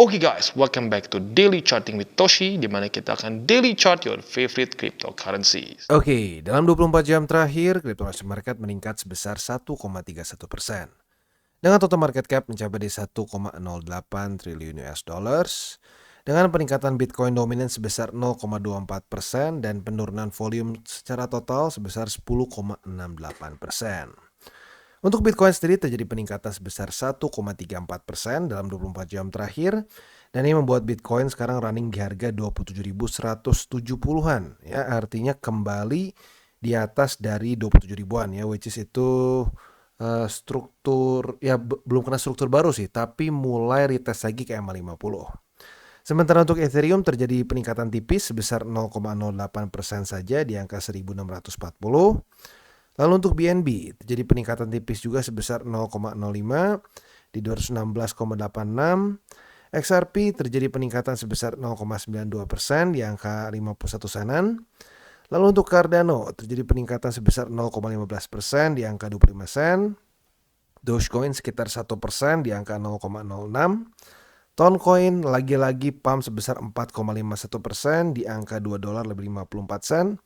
Oke guys, welcome back to Daily Charting with Toshi, di mana kita akan daily chart your favorite cryptocurrencies. Oke, dalam 24 jam terakhir, cryptocurrency market meningkat sebesar 1,31%. Dengan total market cap mencapai di 1,08 triliun US dollars, dengan peningkatan Bitcoin dominan sebesar 0,24% dan penurunan volume secara total sebesar 10,68%. Untuk Bitcoin sendiri terjadi peningkatan sebesar 1,34% dalam 24 jam terakhir, dan ini membuat Bitcoin sekarang running di harga 27.170-an, ya, artinya kembali di atas dari 27 ribuan ya, which is itu struktur ya belum kena struktur baru sih, tapi mulai retest lagi ke EMA 50. Sementara untuk Ethereum terjadi peningkatan tipis sebesar 0,08% saja di angka 1640. Lalu untuk BNB terjadi peningkatan tipis juga sebesar 0,05 di 216,86. XRP terjadi peningkatan sebesar 0,92% di angka 51 senan. Lalu untuk Cardano terjadi peningkatan sebesar 0,15% di angka 25 sen. Dogecoin sekitar 1% di angka 0,06. Toncoin lagi-lagi pump sebesar 4,51% di angka $2.54.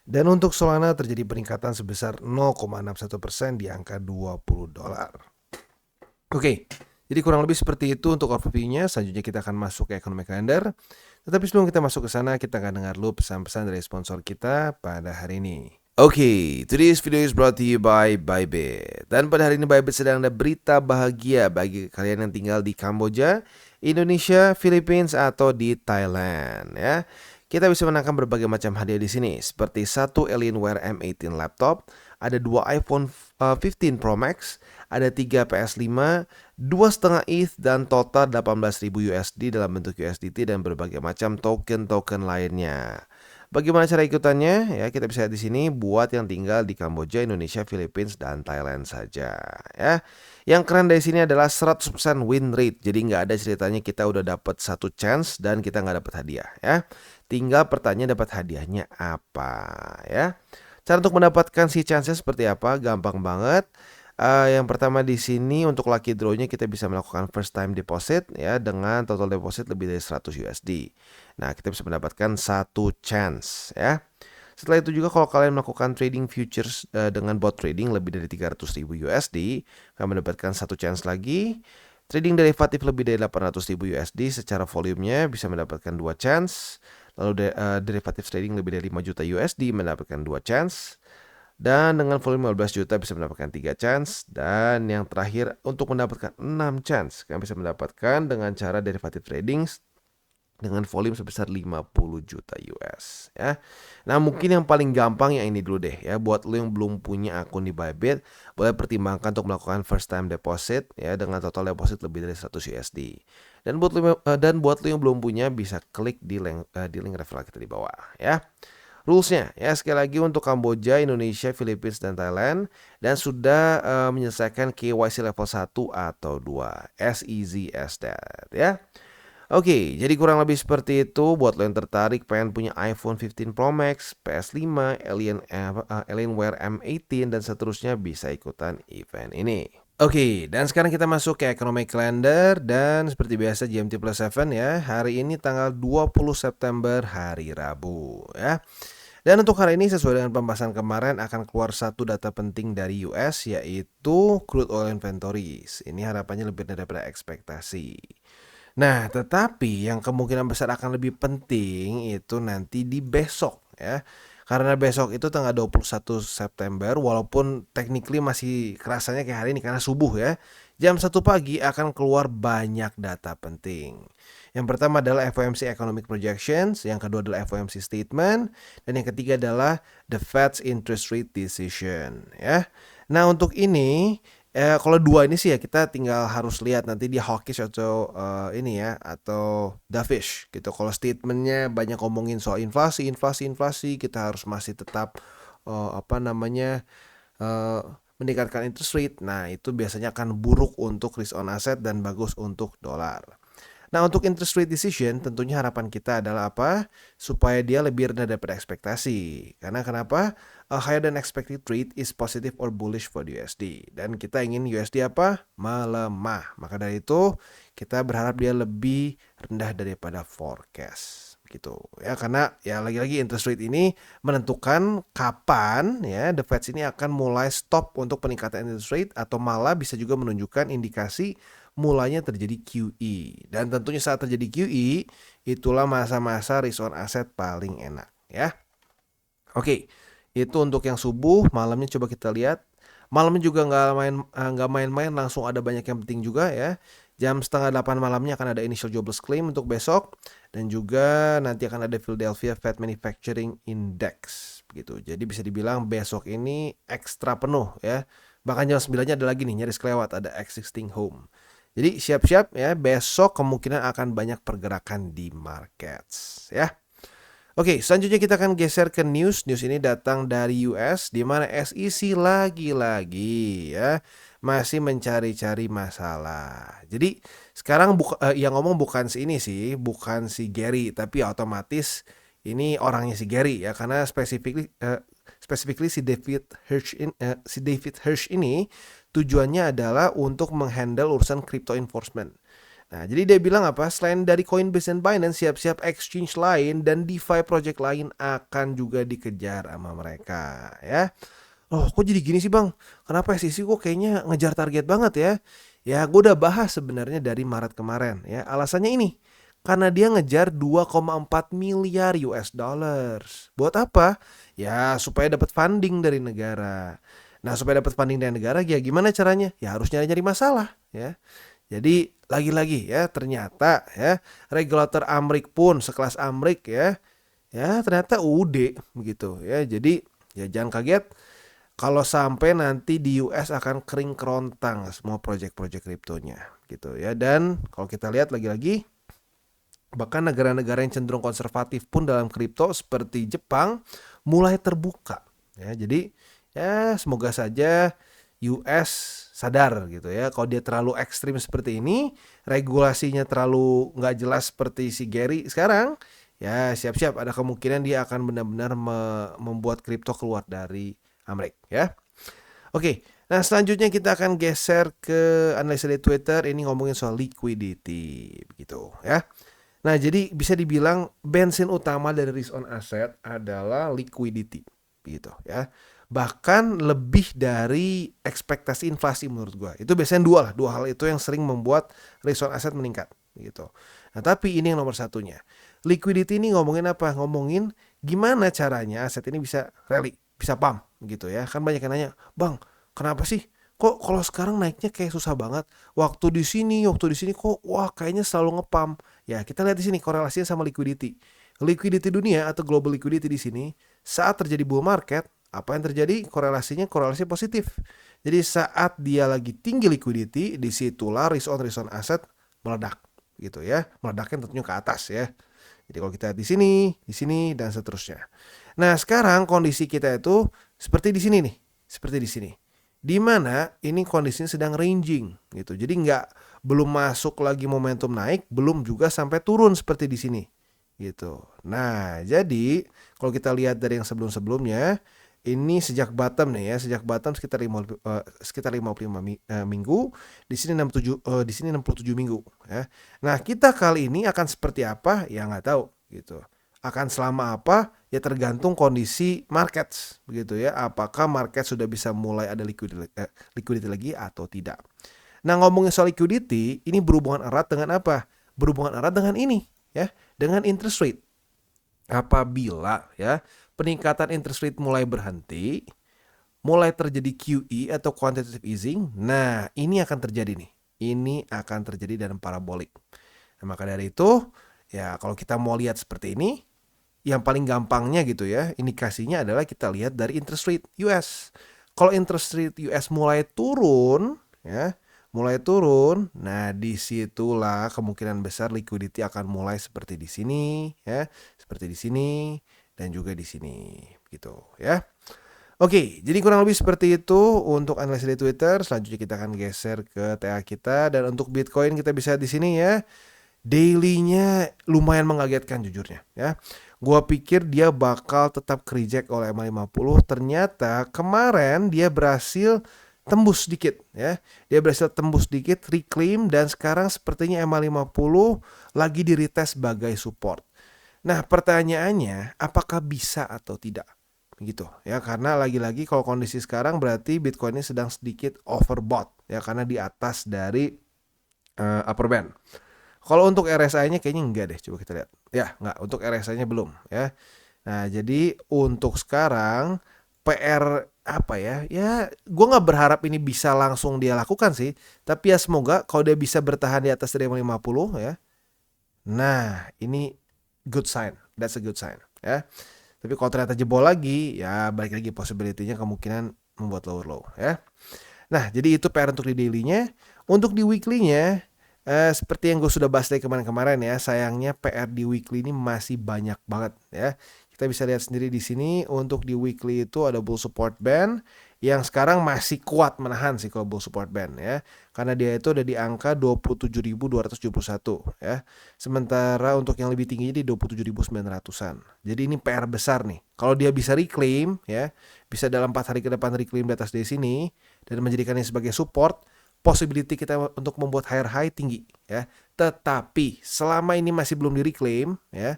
Dan untuk Solana terjadi peningkatan sebesar 0,61% di angka $20. Oke, jadi kurang lebih seperti itu untuk overview-nya. Selanjutnya kita akan masuk ke Economic Calendar. Tetapi sebelum kita masuk ke sana, kita akan dengar dulu pesan-pesan dari sponsor kita pada hari ini. Oke, today's video is brought to you by Bybit. Dan pada hari ini Bybit sedang ada berita bahagia bagi kalian yang tinggal di Kamboja, Indonesia, Philippines, atau di Thailand ya. Kita bisa menangkan berbagai macam hadiah di sini, seperti satu Alienware M18 laptop, ada 2 iPhone 15 Pro Max, ada 3 PS5, 2,5 ETH, dan total 18.000 USD dalam bentuk USDT dan berbagai macam token-token lainnya. Bagaimana cara ikutannya? Ya, kita bisa lihat di sini buat yang tinggal di Kamboja, Indonesia, Philippines, dan Thailand saja. Ya, yang keren dari sini adalah 100% win rate. Jadi nggak ada ceritanya kita udah dapat satu chance dan kita nggak dapat hadiah. Ya, tinggal pertanyaan dapat hadiahnya apa? Ya, cara untuk mendapatkan si chance seperti apa? Gampang banget. Yang pertama di sini untuk lucky draw-nya kita bisa melakukan first time deposit ya dengan total deposit lebih dari 100 USD. Nah, kita bisa mendapatkan satu chance ya. Setelah itu juga kalau kalian melakukan trading futures dengan bot trading lebih dari 300.000 USD, kalian mendapatkan satu chance lagi. Trading derivatif lebih dari 800.000 USD secara volumenya bisa mendapatkan dua chance. Lalu derivatif trading lebih dari 5 juta USD mendapatkan dua chance. Dan dengan volume 15 juta bisa mendapatkan 3 chance. Dan yang terakhir untuk mendapatkan 6 chance, kalian bisa mendapatkan dengan cara derivatif trading dengan volume sebesar 50 juta US ya. Nah, mungkin yang paling gampang yang ini dulu deh ya. Buat lo yang belum punya akun di Bybit, boleh pertimbangkan untuk melakukan first time deposit ya dengan total deposit lebih dari 100 USD. Dan buat lo yang belum punya bisa klik di link referral kita di bawah ya. Rulesnya ya sekali lagi untuk Kamboja, Indonesia, Philippines, dan Thailand dan sudah menyelesaikan KYC level 1 atau 2. As easy as that ya. Oke, jadi kurang lebih seperti itu. Buat lo yang tertarik pengen punya iPhone 15 Pro Max, PS5, Alienware M18 dan seterusnya bisa ikutan event ini. Oke, dan sekarang kita masuk ke Economic Calendar dan seperti biasa GMT plus 7 ya. Hari ini tanggal 20 September hari Rabu ya. Dan untuk hari ini sesuai dengan pembahasan kemarin akan keluar satu data penting dari US yaitu crude oil inventories. Ini harapannya lebih daripada ekspektasi. Nah, tetapi yang kemungkinan besar akan lebih penting itu nanti di besok ya. Karena besok itu tanggal 21 September walaupun technically masih kerasanya kayak hari ini karena subuh ya. Jam 1 pagi akan keluar banyak data penting. Yang pertama adalah FOMC Economic Projections, yang kedua adalah FOMC Statement, dan yang ketiga adalah the Fed's Interest Rate Decision ya. Nah, untuk ini kalau dua ini sih ya kita tinggal harus lihat nanti dia hawkish atau ini ya atau dovish gitu. Kalau statementnya banyak ngomongin soal inflasi, kita harus masih tetap meningkatkan interest rate. Nah, itu biasanya akan buruk untuk risk on asset dan bagus untuk dolar. Nah, untuk interest rate decision tentunya harapan kita adalah apa? Supaya dia lebih rendah daripada ekspektasi. Karena kenapa? A higher than expected rate is positive or bullish for the USD. Dan kita ingin USD apa? Melemah. Maka dari itu kita berharap dia lebih rendah daripada forecast. Gitu ya, karena ya lagi-lagi interest rate ini menentukan kapan ya the Fed ini akan mulai stop untuk peningkatan interest rate, atau malah bisa juga menunjukkan indikasi mulanya terjadi QE. Dan tentunya saat terjadi QE, itulah masa-masa risk on asset paling enak ya. Oke, itu untuk yang subuh. Malamnya coba kita lihat. Malamnya juga nggak main-main, langsung ada banyak yang penting juga ya. Jam 7:30 malamnya akan ada initial jobless claim untuk besok, dan juga nanti akan ada Philadelphia Fed Manufacturing Index begitu. Jadi bisa dibilang besok ini ekstra penuh ya. Bahkan jam 9-nya ada lagi nih, nyaris kelewat, ada existing home. Jadi siap-siap ya, besok kemungkinan akan banyak pergerakan di markets ya. Oke, selanjutnya kita akan geser ke news. News ini datang dari US, di mana SEC lagi-lagi ya masih mencari-cari masalah. Jadi sekarang yang ngomong bukan si ini sih, bukan si Gary, tapi otomatis ini orangnya si Gary ya, karena specifically si David Hirsch ini tujuannya adalah untuk menghandle urusan crypto enforcement. Nah, jadi dia bilang apa? Selain dari Coinbase dan Binance, siap-siap exchange lain dan DeFi project lain akan juga dikejar sama mereka ya. Loh, kok jadi gini sih bang? Kenapa SEC kok kayaknya ngejar target banget ya? Ya, gue udah bahas sebenarnya dari Maret kemarin ya. Alasannya ini, karena dia ngejar 2,4 miliar US dollars. Buat apa? Ya, supaya dapat funding dari negara. Nah, supaya dapat funding dari negara, ya gimana caranya? Ya harus nyari-nyari masalah ya. Jadi lagi-lagi ya, ternyata ya regulator Amrik pun sekelas Amrik ya ternyata UD begitu ya. Jadi ya jangan kaget kalau sampai nanti di US akan kering kerontang semua proyek-proyek kriptonya gitu ya. Dan kalau kita lihat lagi-lagi, bahkan negara-negara yang cenderung konservatif pun dalam kripto seperti Jepang mulai terbuka ya. Jadi ya semoga saja US sadar gitu ya, kalau dia terlalu ekstrim seperti ini, regulasinya terlalu nggak jelas seperti si Gary sekarang, ya siap-siap ada kemungkinan dia akan benar-benar membuat kripto keluar dari Amerika ya. Oke, nah selanjutnya kita akan geser ke analisa di Twitter, ini ngomongin soal liquidity begitu ya. Nah, jadi bisa dibilang bensin utama dari risk on asset adalah liquidity begitu ya. Bahkan lebih dari ekspektasi inflasi menurut gua. Itu biasanya dua hal itu yang sering membuat risk on asset meningkat gitu. Nah, tapi ini yang nomor satunya. Liquidity ini ngomongin apa? Ngomongin gimana caranya aset ini bisa rally, bisa pump gitu ya. Kan banyak yang nanya, "Bang, kenapa sih kok kalau sekarang naiknya kayak susah banget? Waktu di sini kok wah kayaknya selalu ngepump." Ya, kita lihat di sini korelasinya sama liquidity. Liquidity dunia atau global liquidity di sini saat terjadi bull market, apa yang terjadi? Korelasi positif. Jadi saat dia lagi tinggi liquidity, disitulah risk on asset meledak gitu ya. Meledaknya tentunya ke atas ya. Jadi kalau kita lihat di sini dan seterusnya. Nah, sekarang kondisi kita itu seperti di sini nih, seperti di sini. Di mana ini kondisinya sedang ranging gitu. Jadi belum masuk lagi momentum naik, belum juga sampai turun seperti di sini gitu. Nah, jadi kalau kita lihat dari yang sebelum-sebelumnya, ini sejak bottom nih ya, sejak bottom sekitar 55 minggu, di sini 67 minggu ya. Nah, kita kali ini akan seperti apa? Ya nggak tahu gitu. Akan selama apa? Ya tergantung kondisi markets begitu ya. Apakah market sudah bisa mulai ada liquidity lagi atau tidak. Nah, ngomongin soal liquidity, ini berhubungan erat dengan apa? Berhubungan erat dengan ini ya, dengan interest rate. Apabila ya peningkatan interest rate mulai berhenti, mulai terjadi QE atau quantitative easing, nah ini akan terjadi nih. Ini akan terjadi dalam parabolik. Nah, maka dari itu, ya kalau kita mau lihat seperti ini, yang paling gampangnya gitu ya, indikasinya adalah kita lihat dari interest rate US. Kalau interest rate US mulai turun, ya, nah disitulah kemungkinan besar liquidity akan mulai seperti di sini, ya, seperti di sini dan juga di sini, gitu, ya. Oke, jadi kurang lebih seperti itu untuk analisis di Twitter. Selanjutnya kita akan geser ke TA kita, dan untuk Bitcoin kita bisa di sini ya. Daily-nya lumayan mengagetkan jujurnya ya. Gua pikir dia bakal tetap reject oleh MA50, ternyata kemarin dia berhasil tembus sedikit ya. Dia berhasil tembus sedikit, reclaim, dan sekarang sepertinya MA50 lagi di retest sebagai support. Nah, pertanyaannya apakah bisa atau tidak? Gitu ya, karena lagi-lagi kalau kondisi sekarang berarti Bitcoin ini sedang sedikit overbought ya, karena di atas dari upper band. Kalau untuk RSI-nya kayaknya enggak deh, coba kita lihat. Ya, enggak, untuk RSI-nya belum ya. Nah, jadi untuk sekarang PR apa ya? Ya, gue nggak berharap ini bisa langsung dia lakukan sih. Tapi ya semoga kalau dia bisa bertahan di atas dari 50 ya. Nah, ini good sign. That's a good sign ya. Tapi kalau ternyata jebol lagi, ya balik lagi possibility-nya kemungkinan membuat lower low ya. Nah, jadi itu PR untuk di daily-nya. Untuk di weekly-nya, seperti yang gue sudah bahas dari kemarin-kemarin ya, sayangnya PR di weekly ini masih banyak banget ya. Kita bisa lihat sendiri di sini, untuk di weekly itu ada bull support band yang sekarang masih kuat menahan sih kalau bull support band ya. Karena dia itu ada di angka 27.271 ya. Sementara untuk yang lebih tingginya di 27.900-an. Jadi ini PR besar nih. Kalau dia bisa reclaim ya, bisa dalam 4 hari ke depan reclaim di atas di sini dan menjadikannya sebagai support, possibility kita untuk membuat higher high tinggi ya. Tetapi selama ini masih belum di reclaim ya,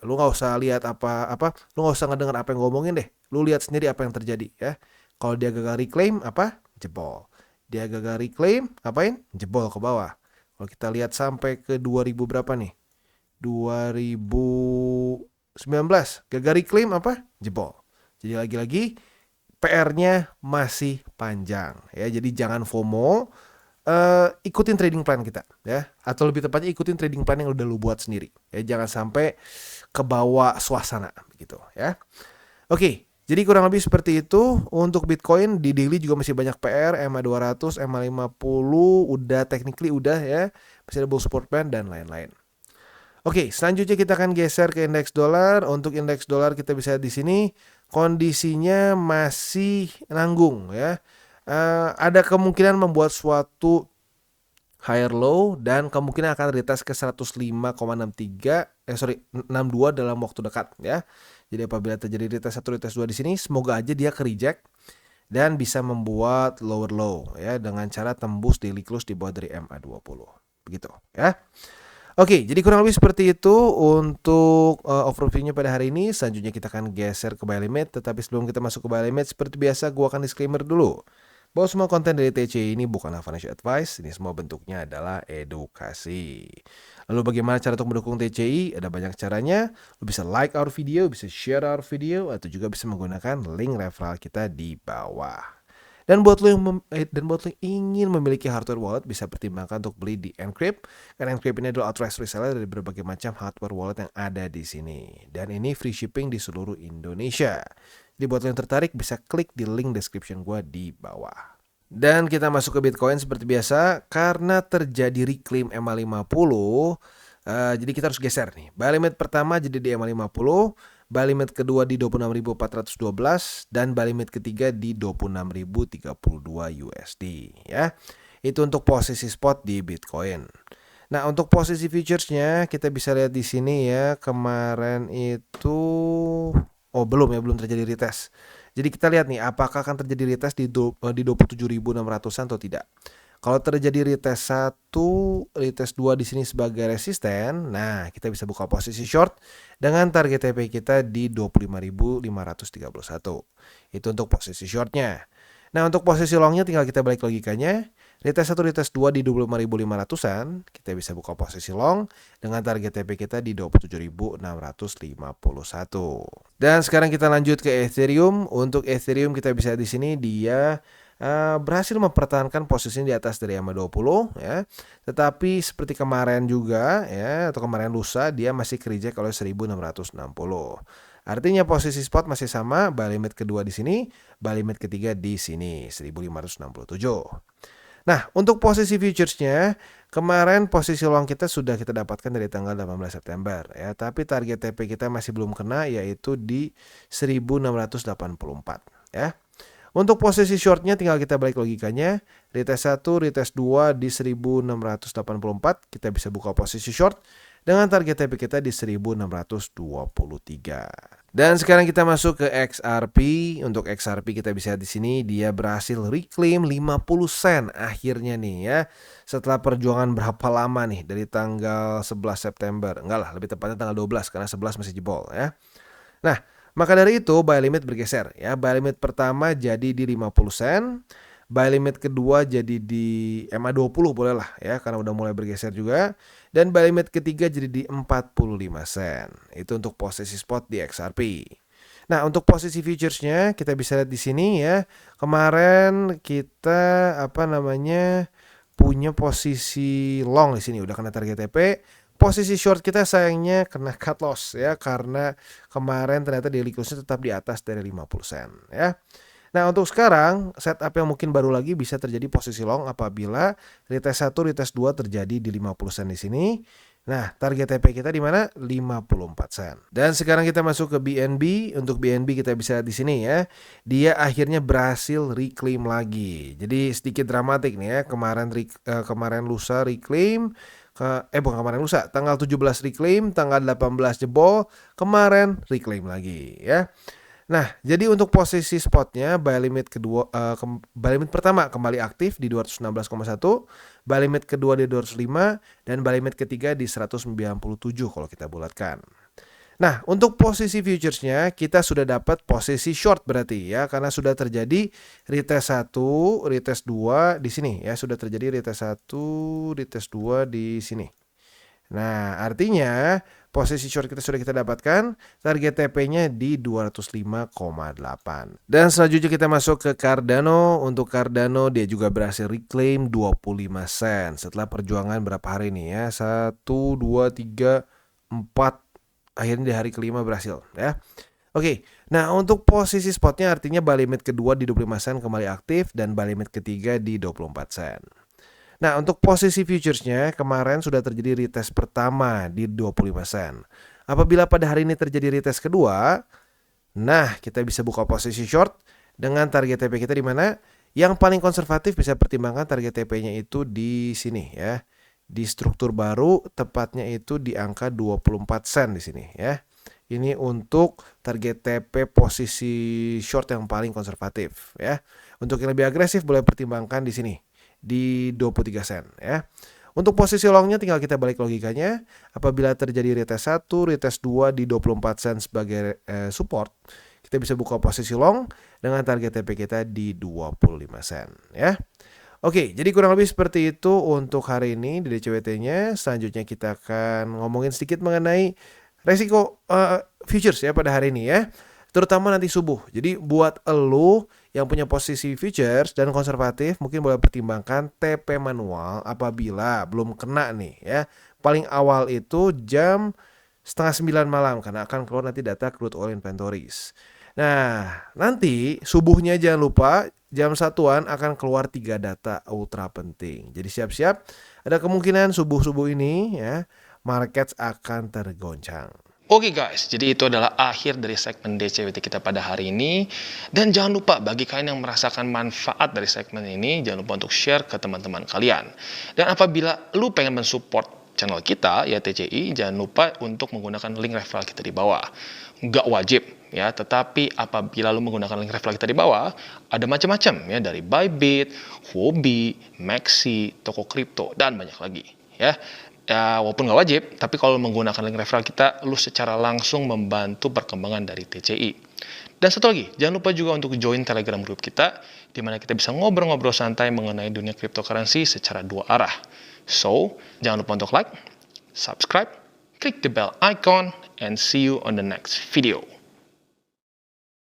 lu nggak usah lihat apa-apa, lu nggak usah ngedengar apa yang gue omongin deh. Lu lihat sendiri apa yang terjadi ya. Kalau dia gagal reclaim apa? Jebol. Dia gagal reclaim, apain? Jebol ke bawah. Kalau kita lihat sampai ke 2000 berapa nih? 2019 gagal reclaim apa? Jebol. Jadi lagi-lagi PR-nya masih panjang ya. Jadi jangan FOMO, ikutin trading plan kita ya, atau lebih tepatnya ikutin trading plan yang udah lu buat sendiri ya. Jangan sampai kebawa suasana gitu ya. Oke, jadi kurang lebih seperti itu untuk Bitcoin. Di daily juga masih banyak PR, MA200, MA50 udah technically udah ya, masih ada bull support band dan lain-lain. Oke, selanjutnya kita akan geser ke indeks dolar. Untuk indeks dolar kita bisa di sini kondisinya masih nanggung ya. Ada kemungkinan membuat suatu higher low dan kemungkinan akan retest ke 105,62 dalam waktu dekat ya. Jadi apabila terjadi retest 1, retest 2 di sini, semoga aja dia ke reject dan bisa membuat lower low ya dengan cara tembus daily close di bawah dari MA20. Begitu ya. Oke, jadi kurang lebih seperti itu untuk overview-nya pada hari ini. Selanjutnya kita akan geser ke buy limit, tetapi sebelum kita masuk ke buy limit, seperti biasa gua akan disclaimer dulu bahwa semua konten dari TCI ini bukanlah financial advice, ini semua bentuknya adalah edukasi. Lalu bagaimana cara untuk mendukung TCI? Ada banyak caranya. Lo bisa like our video, bisa share our video, atau juga bisa menggunakan link referral kita di bawah. Dan buat lo yang ingin memiliki hardware wallet, bisa pertimbangkan untuk beli di Encrypt. Karena Encrypt ini adalah authorized reseller dari berbagai macam hardware wallet yang ada di sini. Dan ini free shipping di seluruh Indonesia. Jadi buat lo yang tertarik bisa klik di link description gue di bawah. Dan kita masuk ke Bitcoin seperti biasa. Karena terjadi reclaim MA50, jadi kita harus geser nih. Buy limit pertama jadi di MA50, buy limit kedua di 26.412, dan buy limit ketiga di 26.032 USD ya. Itu untuk posisi spot di Bitcoin. Nah, untuk posisi futuresnya kita bisa lihat di sini ya. Kemarin itu belum terjadi retest. Jadi kita lihat nih apakah akan terjadi retest di 27.600-an atau tidak. Kalau terjadi retest 1, retest 2 di sini sebagai resisten, nah kita bisa buka posisi short dengan target TP kita di 25.531. Itu untuk posisi shortnya. Nah, untuk posisi longnya tinggal kita balik logikanya. Retest 1, retest 2 di 25.500-an, kita bisa buka posisi long dengan target TP kita di 27.651. Dan sekarang kita lanjut ke Ethereum. Untuk Ethereum kita bisa di sini dia berhasil mempertahankan posisinya di atas dari MA20 ya. Tetapi seperti kemarin juga ya, atau kemarin lusa, dia masih reject oleh 1.660. Artinya posisi spot masih sama, buy limit kedua di sini, buy limit ketiga di sini 1.567. Nah, untuk posisi futuresnya, kemarin posisi long kita sudah kita dapatkan dari tanggal 18 September ya, tapi target TP kita masih belum kena, yaitu di 1684 ya. Untuk posisi shortnya tinggal kita balik logikanya. Retest 1, retest 2 di 1684. Kita bisa buka posisi short dengan target TP kita di 1623. Dan sekarang kita masuk ke XRP. Untuk XRP kita bisa lihat di sini dia berhasil reclaim 50 sen akhirnya nih ya. Setelah perjuangan berapa lama nih dari tanggal 11 September. Enggak lah, lebih tepatnya tanggal 12 karena 11 masih jebol ya. Nah, maka dari itu buy limit bergeser ya. Buy limit pertama jadi di 50 sen. Buy limit kedua jadi di MA20 boleh lah ya karena udah mulai bergeser juga. Dan buy limit ketiga jadi di 45 sen. Itu untuk posisi spot di XRP. Nah, untuk posisi futuresnya kita bisa lihat di sini ya. Kemarin kita punya posisi long di sini udah kena target TP. Posisi short kita sayangnya kena cut loss ya karena kemarin ternyata daily close-nya tetap di atas dari 50 sen ya. Nah, untuk sekarang setup yang mungkin baru lagi bisa terjadi posisi long apabila retest 1, retest 2 terjadi di 50 sen di sini. Nah, target TP kita di mana? 54 sen. Dan sekarang kita masuk ke BNB. Untuk BNB kita bisa lihat di sini ya. Dia akhirnya berhasil reclaim lagi. Jadi sedikit dramatik nih ya. Kemarin lusa reclaim. Bukan kemarin lusa. Tanggal 17 reclaim, tanggal 18 jebol. Kemarin reclaim lagi ya. Nah, jadi untuk posisi spotnya buy limit pertama kembali aktif di 216,1, buy limit kedua di 205 dan buy limit ketiga di 197 kalau kita bulatkan. Nah, untuk posisi futuresnya kita sudah dapat posisi short berarti ya karena sudah terjadi retest 1, retest 2 di sini ya, sudah terjadi retest 1, retest 2 di sini. Nah, artinya posisi short kita sudah kita dapatkan, target TP-nya di 205,8. Dan selanjutnya kita masuk ke Cardano. Untuk Cardano dia juga berhasil reclaim 25 sen setelah perjuangan berapa hari nih ya? 1, 2, 3, 4. Akhirnya di hari kelima berhasil ya. Oke, nah untuk posisi spotnya artinya buy limit kedua di 25 sen kembali aktif dan buy limit ketiga di 24 sen. Nah, untuk posisi futuresnya kemarin sudah terjadi retest pertama di 25 sen. Apabila pada hari ini terjadi retest kedua, nah kita bisa buka posisi short dengan target TP kita di mana? Yang paling konservatif bisa pertimbangkan target TP-nya itu di sini ya. Di struktur baru tepatnya itu di angka 24 sen di sini ya. Ini untuk target TP posisi short yang paling konservatif ya. Untuk yang lebih agresif boleh pertimbangkan di sini di 23 sen ya. Untuk posisi longnya tinggal kita balik logikanya. Apabila terjadi retest 1, retest 2 di 24 sen sebagai support, kita bisa buka posisi long dengan target TP kita di 25 sen ya. Oke, jadi kurang lebih seperti itu untuk hari ini di DCWT-nya. Selanjutnya kita akan ngomongin sedikit mengenai resiko futures ya pada hari ini ya. Terutama nanti subuh. Jadi buat elu yang punya posisi futures dan konservatif mungkin boleh pertimbangkan TP manual apabila belum kena nih ya. Paling awal itu jam 8:30 malam karena akan keluar nanti data crude oil inventories. Nah, nanti subuhnya jangan lupa jam 1-an akan keluar 3 data ultra penting. Jadi siap-siap ada kemungkinan subuh-subuh ini ya market akan tergoncang. Oke guys, jadi itu adalah akhir dari segmen DCWT kita pada hari ini. Dan jangan lupa bagi kalian yang merasakan manfaat dari segmen ini, jangan lupa untuk share ke teman-teman kalian. Dan apabila lu pengen mensupport channel kita, ya TCI, jangan lupa untuk menggunakan link referral kita di bawah. Nggak wajib ya, tetapi apabila lu menggunakan link referral kita di bawah, ada macam-macam ya, dari Bybit, Huobi, Maxi, toko kripto, dan banyak lagi ya. Ya, walaupun nggak wajib, tapi kalau menggunakan link referral kita, lu secara langsung membantu perkembangan dari TCI. Dan satu lagi, jangan lupa juga untuk join Telegram group kita, di mana kita bisa ngobrol-ngobrol santai mengenai dunia cryptocurrency secara 2 arah. So, jangan lupa untuk like, subscribe, klik the bell icon, and see you on the next video.